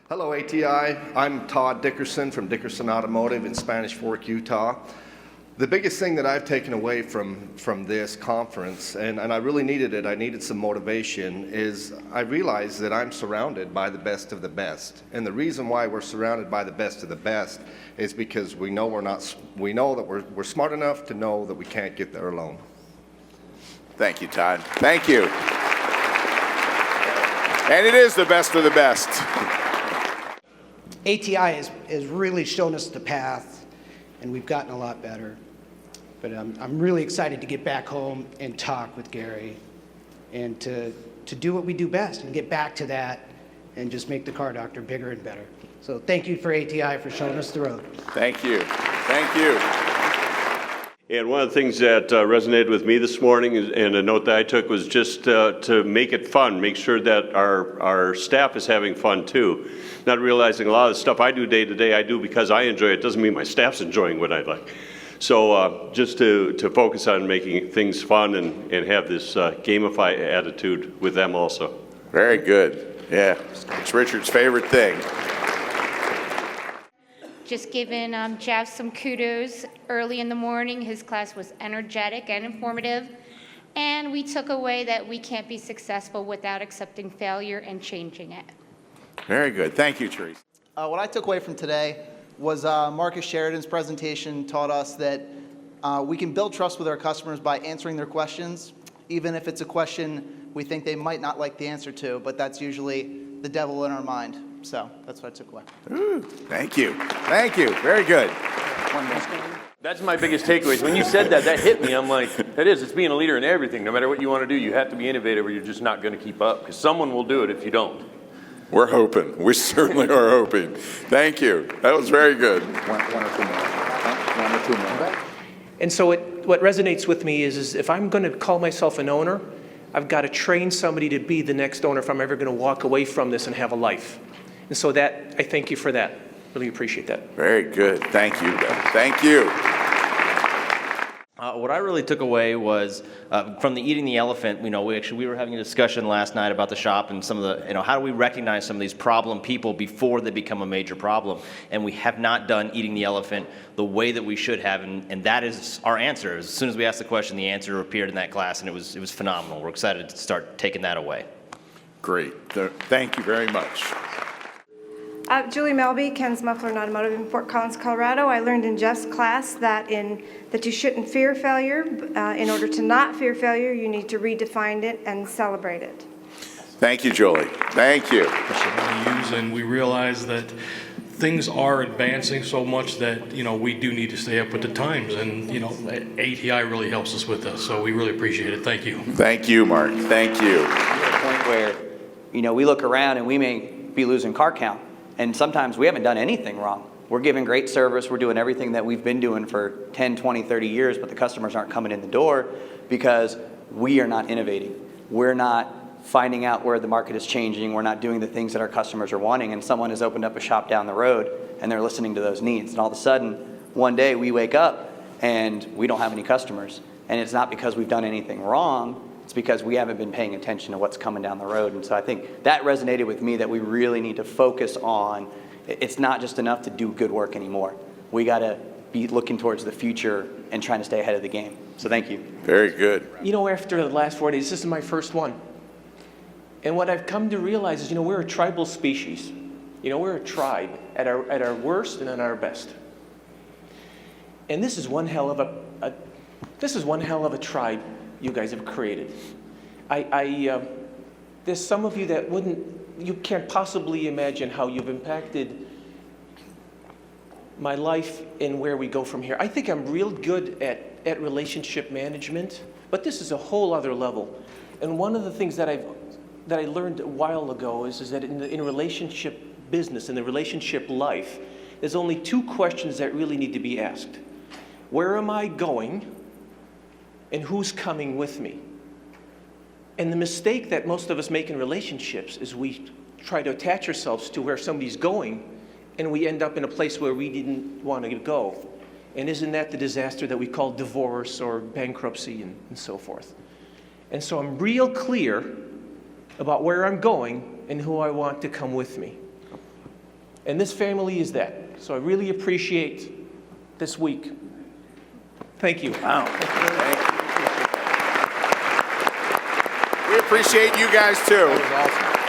Hello, ATI. I'm Todd Dickerson from Dickerson Automotive in Spanish Fork, Utah. The biggest thing that I've taken away from this conference, and I really needed it, I needed some motivation, is I realized that I'm surrounded by the best of the best. And the reason why we're surrounded by the best of the best is because we know that we're smart enough to know that we can't get there alone. Thank you, Todd. Thank you. And it is the best of the best. ATI has really shown us the path, and we've gotten a lot better. But I'm really excited to get back home and talk with Gary and to do what we do best and get back to that and just make the Car Doctor bigger and better. So thank you for ATI for showing us the road. Thank you. Thank you. And one of the things that resonated with me this morning and a note that I took was just to make it fun, make sure that our staff is having fun too. Not realizing a lot of the stuff I do day to day, I do because I enjoy it. Doesn't mean my staff's enjoying what I like. So just to focus on making things fun and have this gamify attitude with them also. Very good. Yeah, it's Richard's favorite thing. Just giving Jeff some kudos early in the morning. His class was energetic and informative. And we took away that we can't be successful without accepting failure and changing it. Very good. Thank you, Teresa. What I took away from today was Marcus Sheridan's presentation taught us that we can build trust with our customers by answering their questions, even if it's a question we think they might not like the answer to, but that's usually the devil in our mind. So that's what I took away. Ooh, thank you. Thank you. Very good. One more. That's my biggest takeaways. When you said that, that hit me. I'm like, it's being a leader in everything. No matter what you want to do, you have to be innovative or you're just not going to keep up, because someone will do it if you don't. We're hoping. We certainly are hoping. Thank you. That was very good. One or two more. And so what resonates with me is if I'm going to call myself an owner, I've got to train somebody to be the next owner if I'm ever going to walk away from this and have a life. And so that, I thank you for that. Really appreciate that. Very good. Thank you. Thank you. What I really took away was from the eating the elephant. We were having a discussion last night about the shop and some of the, how do we recognize some of these problem people before they become a major problem? And we have not done eating the elephant the way that we should have, and that is our answer. As soon as we asked the question, the answer appeared in that class, and it was phenomenal. We're excited to start taking that away. Great. Thank you very much. Julie Melby, Ken's Muffler and Automotive in Fort Collins, Colorado. I learned in Jeff's class that you shouldn't fear failure. In order to not fear failure, you need to redefine it and celebrate it. Thank you, Julie. Thank you. And we realize that things are advancing so much that we do need to stay up with the times, and ATI really helps us with this. So we really appreciate it. Thank you. Thank you, Mark. Thank you. At a point where we look around and we may be losing car count. And sometimes we haven't done anything wrong. We're giving great service. We're doing everything that we've been doing for 10, 20, 30 years, but the customers aren't coming in the door because we are not innovating. We're not finding out where the market is changing. We're not doing the things that our customers are wanting. And someone has opened up a shop down the road and they're listening to those needs. And all of a sudden, one day we wake up and we don't have any customers. And it's not because we've done anything wrong. It's because we haven't been paying attention to what's coming down the road. And so I think that resonated with me, that we really need to focus on, it's not just enough to do good work anymore. We got to be looking towards the future and trying to stay ahead of the game. So thank you. Very good. After the last 4 days, this is my first one. And what I've come to realize is, we're a tribal species. We're a tribe at our worst and at our best. And this is one hell of a tribe you guys have created. There's some of you that you can't possibly imagine how you've impacted my life and where we go from here. I think I'm real good at relationship management, but this is a whole other level. And one of the things that I learned a while ago is that in relationship business, in the relationship life, there's only two questions that really need to be asked. Where am I going? And who's coming with me? And the mistake that most of us make in relationships is we try to attach ourselves to where somebody's going, and we end up in a place where we didn't want to go. And isn't that the disaster that we call divorce or bankruptcy and so forth? And so I'm real clear about where I'm going and who I want to come with me. And this family is that. So I really appreciate this week. Thank you. Wow. We appreciate you guys too. That was awesome.